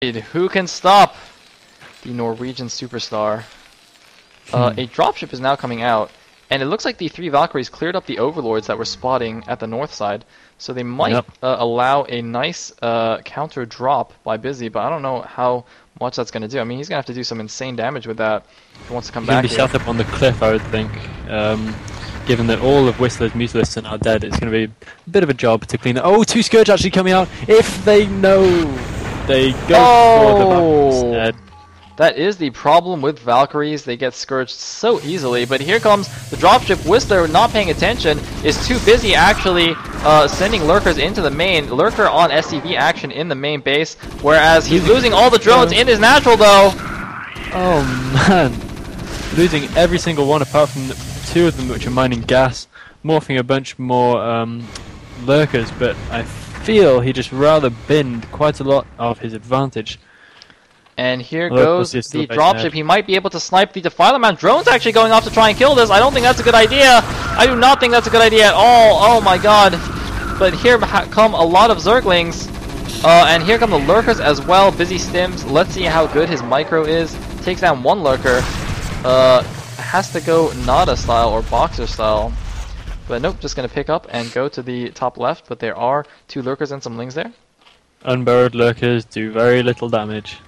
Who can stop the Norwegian superstar? A dropship is now coming out, and it looks like the 3 Valkyries cleared up the overlords that were spotting at the north side, so they might allow a nice counter drop by Bizzy, but I don't know how much that's going to do. I mean, he's going to have to do some insane damage with that if he wants to come back. He's going to be set up on the cliff, I would think. Given that all of WhistleR's Mutalists are now dead, it's going to be a bit of a job to clean that. Oh, 2 Scourge actually coming out. If they know, they go for the back instead. That is the problem with Valkyries. They get scourged so easily. But here comes the dropship. WhistleR, not paying attention, is too busy actually sending lurkers into the main. Lurker on SCV action in the main base, whereas he's losing all the drones in his natural though. Oh man, losing every single one apart from 2 of them which are mining gas, morphing a bunch more lurkers, but I feel he just rather binned quite a lot of his advantage. And here goes the dropship. He might be able to snipe the Defiler Man. Drone's actually going off to try and kill this. I don't think that's a good idea. I do not think that's a good idea at all. Oh my god. But here come a lot of Zerglings. And here come the lurkers as well. Bizzy stims. Let's see how good his micro is. Takes down 1 lurker. Has to go Nada style or Boxer style. But nope, just going to pick up and go to the top left. But there are 2 lurkers and some lings there. Unburrowed lurkers do very little damage.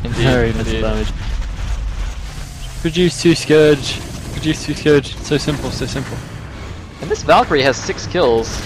Indeed, very little damage. Produce 2 Scourge. Produce 2 Scourge. So simple, so simple. And this Valkyrie has 6 kills.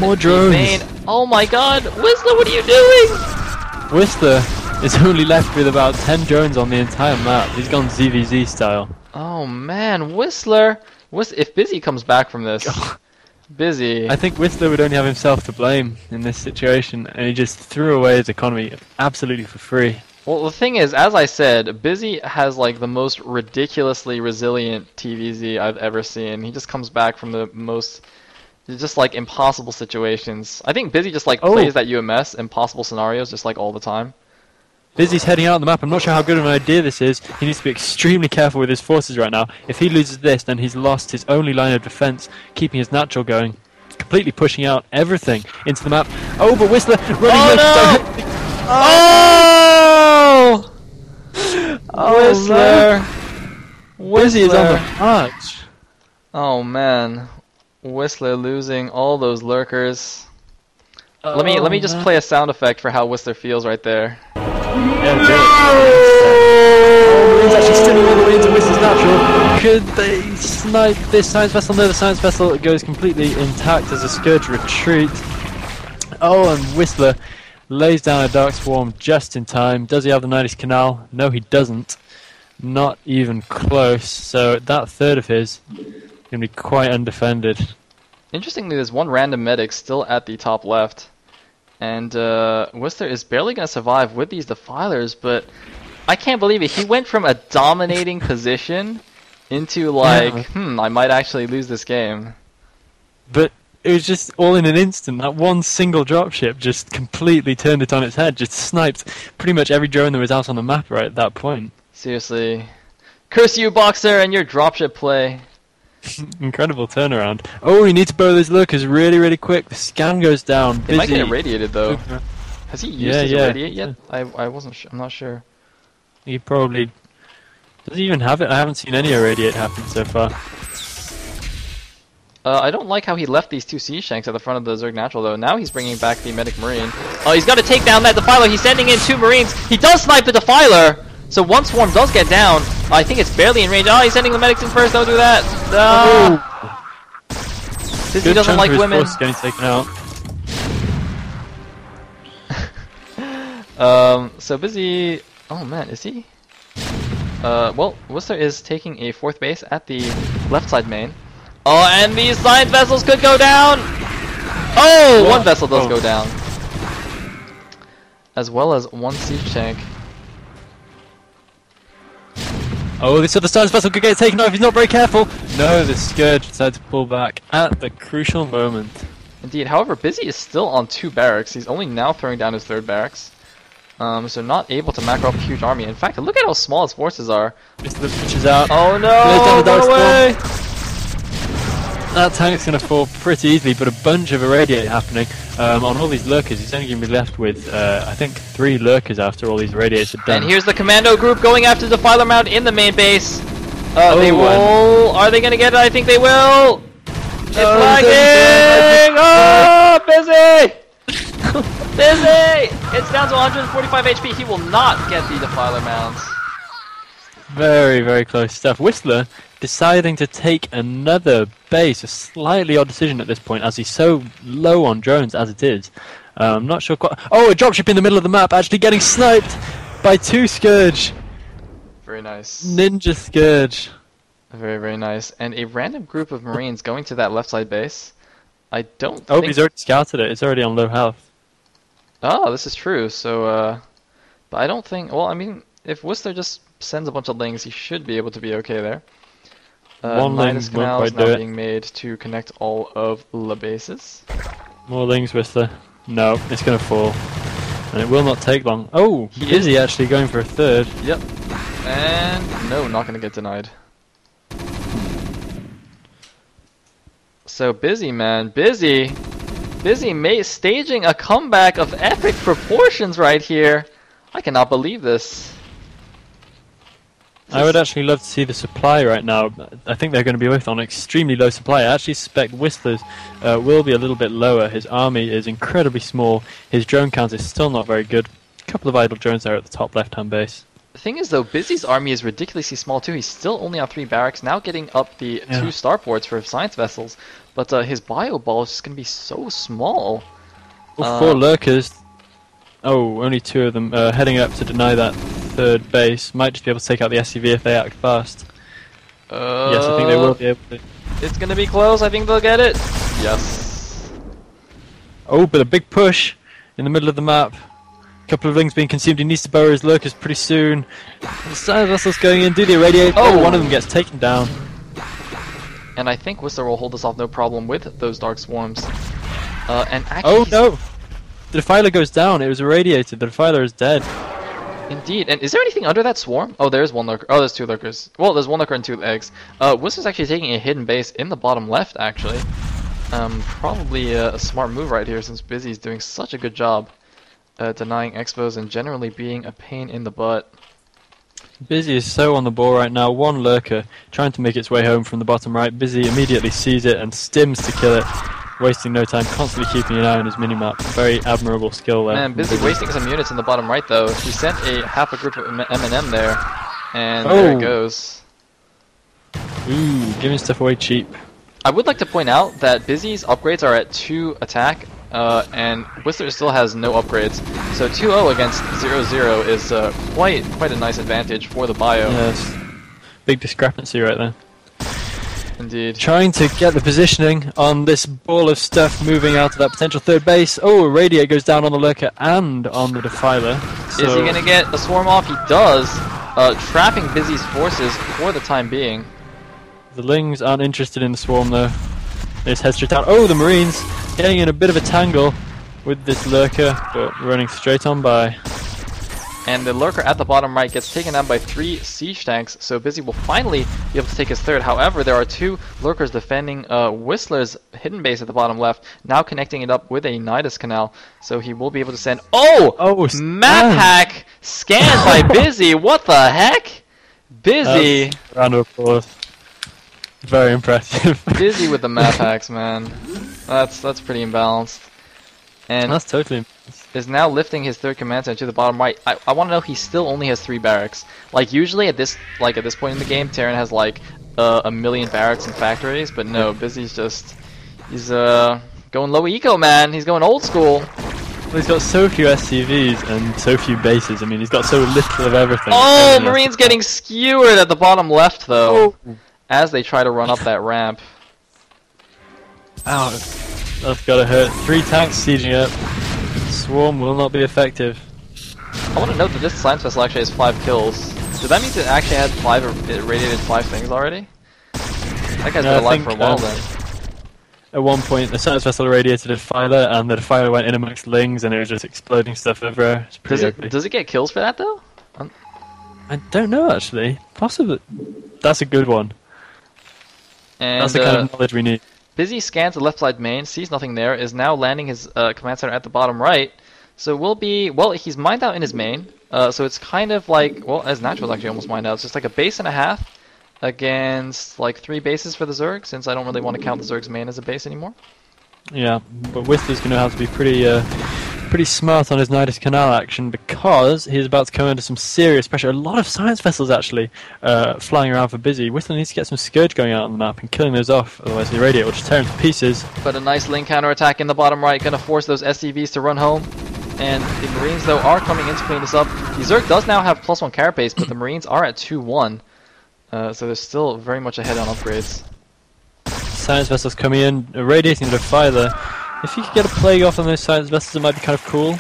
More drones. Oh my god, WhistleR, what are you doing? WhistleR is only left with about 10 drones on the entire map. He's gone ZVZ style. Oh man, WhistleR. If Bizzy comes back from this, Bizzy. I think WhistleR would only have himself to blame in this situation, and he just threw away his economy absolutely for free. Well, the thing is, as I said, Bizzy has like the most ridiculously resilient TVZ I've ever seen. He just comes back from the most, just like impossible situations. I think Bizzy just like plays that UMS, impossible scenarios, just like all the time. Bizzy's heading out on the map. I'm not sure how good of an idea this is. He needs to be extremely careful with his forces right now. If he loses this, then he's lost his only line of defense, keeping his natural going. Completely pushing out everything into the map. Oh, but WhistleR running directly. Oh! WhistleR! Bizzy is on the march. Oh man, WhistleR losing all those lurkers. Let me just play a sound effect for how WhistleR feels right there. Yeah, Marines actually stealing all the way into WhistleR's natural. Could they snipe this science vessel? No, the science vessel goes completely intact as a Scourge retreat. Oh, and WhistleR lays down a Dark Swarm just in time. Does he have the 90s Canal? No, he doesn't. Not even close. So that third of his is going to be quite undefended. Interestingly, there's 1 random medic still at the top left. And WhistleR is barely going to survive with these Defilers, but I can't believe it. He went from a dominating position into like, I might actually lose this game. But it was just all in an instant. That 1 single dropship just completely turned it on its head, just sniped pretty much every drone that was out on the map right at that point. Seriously. Curse you, Boxer, and your dropship play. Incredible turnaround. Oh, you need to bow those lurkers really, really quick. The scan goes down. It might get irradiated though. Has he used his irradiate yet? Yeah. I wasn't sure. I'm not sure. He probably... Does he even have it? I haven't seen any irradiate happen so far. I don't like how he left these 2 Siege Shanks at the front of the Zerg Natural though. Now he's bringing back the Medic Marine. Oh, he's got to take down that Defiler. He's sending in 2 Marines. He does snipe the Defiler. So 1 swarm does get down. I think it's barely in range. Oh, he's sending the medics in first. Don't do that. Bizzy doesn't like women. Getting taken out. So Bizzy. Oh man, is he? Well, WhistleR is taking a 4th base at the left side main. Oh, and these science vessels could go down. Oh, 1 vessel does go down, as well as 1 siege tank. Oh, so the science vessel could get taken off if he's not very careful. No, the Scourge decided to pull back at the crucial moment. Indeed, however, Bizzy is still on 2 barracks. He's only now throwing down his 3rd barracks. So not able to macro up a huge army. In fact, look at how small his forces are. Just the pitches out. Oh no, run away! That tank's going to fall pretty easily, but a bunch of irradiate happening on all these lurkers. He's only going to be left with, I think, 3 lurkers after all these irradiates are done. And here's the commando group going after the Defiler Mount in the main base. They will. Are they going to get it? I think they will. It's lagging. Oh, Bizzy! Bizzy! It's down to 145 HP. He will not get the Defiler Mounts. Very, very close stuff. WhistleR deciding to take another base. A slightly odd decision at this point, as he's so low on drones as it is. I'm not sure quite. Oh, a dropship in the middle of the map, actually getting sniped by 2 Scourge. Very nice. Ninja Scourge. Very, very nice. And a random group of Marines going to that left side base. I don't Oh, think... he's already scouted it. It's already on low health. Oh, this is true. So, but I don't think... Well, I mean, if WhistleR just sends a bunch of lings, he should be able to be okay there. One ling canal is won't quite do now it. being made to connect all of the bases. More lings, WhistleR. No, it's going to fall. And it will not take long. Oh, Bizzy actually going for a 3rd. Yep. And no, not going to get denied. So Bizzy, man. Bizzy staging a comeback of epic proportions right here. I cannot believe this. I would actually love to see the supply right now. I think they're going to be both on extremely low supply. I actually suspect WhistleR's will be a little bit lower. His army is incredibly small. His drone count is still not very good. A couple of idle drones there at the top left-hand base. The thing is, though, Bizzy's army is ridiculously small too. He's still only on 3 barracks, now getting up the 2 starports for science vessels. But his bio ball is just going to be so small. Well, 4 lurkers. Oh, only 2 of them heading up to deny that 3rd base. Might just be able to take out the SCV if they act fast. Yes, I think they will be able to. It's going to be close. I think they'll get it. Yes. Oh, but a big push in the middle of the map. Couple of lings being consumed. He needs to burrow his lurkers pretty soon. The science vessels going in. Do they irradiate? Oh, one of them gets taken down. And I think WhistleR will hold us off no problem with those dark swarms. And actually, oh no! The Defiler goes down. It was irradiated. The Defiler is dead. Indeed. And is there anything under that swarm? Oh, there's 1 lurker. Oh, there's 2 lurkers. Well, there's 1 lurker and 2 eggs. WhistleR's actually taking a hidden base in the bottom left, actually. Probably a smart move right here, since Bizzy's doing such a good job denying expos and generally being a pain in the butt. Bizzy is so on the ball right now. 1 lurker trying to make its way home from the bottom right. Bizzy immediately sees it and stims to kill it, wasting no time, constantly keeping an eye on his minimap. Very admirable skill there. Man, Bizzy wasting some units in the bottom right though. He sent half a group of M&M there, and there it goes. Ooh, giving stuff away cheap. I would like to point out that Bizzy's upgrades are at 2 attack, and WhistleR still has no upgrades. So 2-0 against 0-0 is quite a nice advantage for the bio. Yes, big discrepancy right there. Indeed. Trying to get the positioning on this ball of stuff moving out to that potential 3rd base. Oh, a radiate goes down on the lurker and on the Defiler. So is he going to get a swarm off? He does, trapping Bizzy's forces for the time being. The lings aren't interested in the swarm though. They just head straight down. Oh, the Marines getting in a bit of a tangle with this lurker, but running straight on by. And the lurker at the bottom right gets taken down by 3 siege tanks, so Bizzy will finally be able to take his 3rd. However, there are 2 lurkers defending WhistleR's hidden base at the bottom left, now connecting it up with a Nidus canal, so he will be able to send... Oh! Map hack scanned by Bizzy! What the heck? Bizzy! Round of applause. Very impressive. Bizzy with the map hacks, man. That's pretty imbalanced. And that's totally is now lifting his 3rd command center to the bottom right. I want to know he still only has 3 barracks. Like usually at this point in the game, Terran has like a million barracks and factories, but no, Bizzy's he's going low eco, man. He's going old school. Well, he's got so few SCVs and so few bases. I mean, he's got so little of everything. Oh, Marine's getting skewered at the bottom left though, as they try to run up that ramp. Ow, that's gotta hurt. 3 tanks sieging up. Swarm will not be effective. I want to note that this science vessel actually has 5 kills. Does that mean it actually had 5 irradiated 5 things already? That guy's been alive for a while then. At one point, the science vessel irradiated a Defiler, and the Defiler went in amongst lings, and it was just exploding stuff everywhere. Does it get kills for that though? I don't know actually. Possibly. That's a good one. And that's the kind of knowledge we need. Bizzy scans the left side main, sees nothing there, is now landing his command center at the bottom right. So will be, well, he's mined out in his main. So it's kind of like, well, as Natural's actually almost mined out. It's just like a base and a half against like 3 bases for the Zerg, since I don't really want to count the Zerg's main as a base anymore. Yeah, but Whistler's going to have to be pretty smart on his Nidus Canal action, because he's about to come under some serious pressure. A lot of science vessels actually flying around for Bizzy. Whistler needs to get some Scourge going out on the map and killing those off, otherwise the Irradiate will just tear him to pieces. But a nice link counterattack in the bottom right, going to force those SCVs to run home. And the Marines, though, are coming in to clean this up. The Zerg does now have +1 carapace, but the Marines are at 2-1. So they're still very much ahead on upgrades. Science vessels coming in, irradiating the Defiler. If he could get a plague off on those science vessels, it might be kind of cool.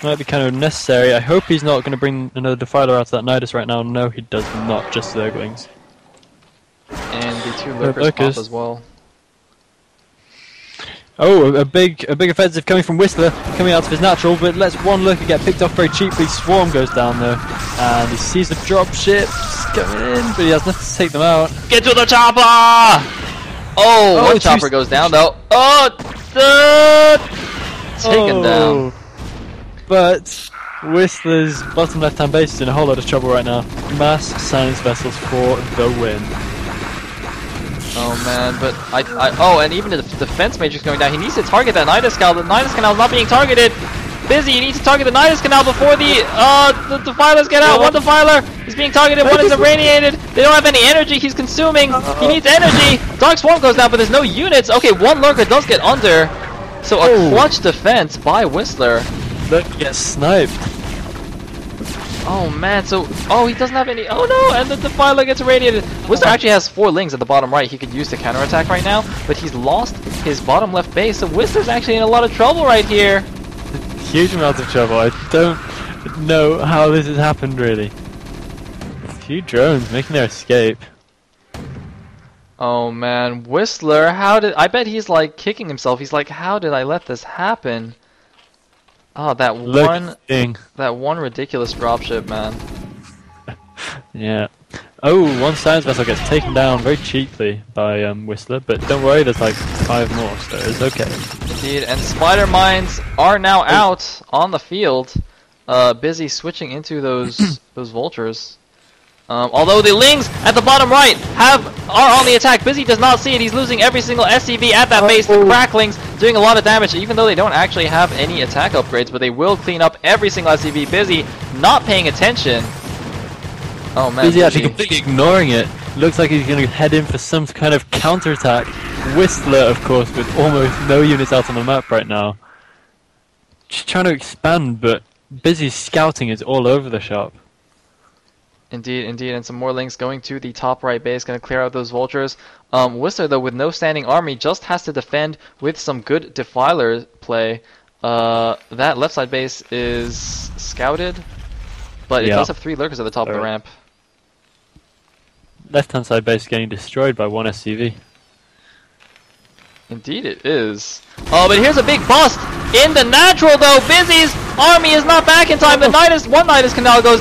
Might be kind of necessary. I hope he's not going to bring another Defiler out of that Nidus right now. No, he does not, just Zerglings. And the 2 Lurkers pop as well. Oh, a big offensive coming from Whistler, coming out of his natural, but lets one Lurker get picked off very cheaply. Swarm goes down though, and he sees the dropships coming in, but he has nothing to take them out. Get to the chopper! Oh, one chopper goes down though. Oh, taken down. But Whistler's bottom left-hand base is in a whole lot of trouble right now. Mass science vessels for the win. Oh man, but oh, and even the defense matrix going down. He needs to target that Nidus Canal. The Nidus Canal is not being targeted. Bizzy, you need to target the Nidus Canal before the Defilers get out. One Defiler is being targeted, one is irradiated. They don't have any energy, he's consuming. He needs energy. Dark Swarm goes down, but there's no units. Okay, one Lurker does get under. So a clutch defense by Whistler. Lurker gets sniped. Oh man, so, oh, he doesn't have any, oh no, and the Defiler gets irradiated. Whistler actually has 4 lings at the bottom right he could use to counterattack right now, but he's lost his bottom left base, so Whistler's actually in a lot of trouble right here. Huge amounts of trouble. I don't know how this has happened really. A few drones making their escape. Oh man, Whistler, I bet he's like kicking himself. He's like, how did I let this happen? Oh, that one ridiculous dropship, man. Yeah. Oh, one science vessel gets taken down very cheaply by Whistler, but don't worry, there's like 5 more, so it's okay. Indeed, and Spider Mines are now out on the field, busy switching into those vultures. Although the Lings at the bottom right are on the attack. Bizzy does not see it. He's losing every single SCV at that base. The Cracklings doing a lot of damage, even though they don't actually have any attack upgrades, but they will clean up every single SCV. Bizzy not paying attention. Oh man, Bizzy actually completely ignoring it. Looks like he's going to head in for some kind of counterattack. Whistler, of course, with almost no units out on the map right now. Just trying to expand, but Bizzy's scouting is all over the shop. Indeed, indeed, and some more links going to the top right base, going to clear out those vultures. Whistler, though, with no standing army, just has to defend with some good Defiler play. That left side base is scouted, but it does have 3 Lurkers at the top of the ramp. Left-hand side base getting destroyed by 1 SCV. Indeed it is. Oh, but here's a big bust in the natural, though. Bizzy's army is not back in time. The one Nidus Canal goes down.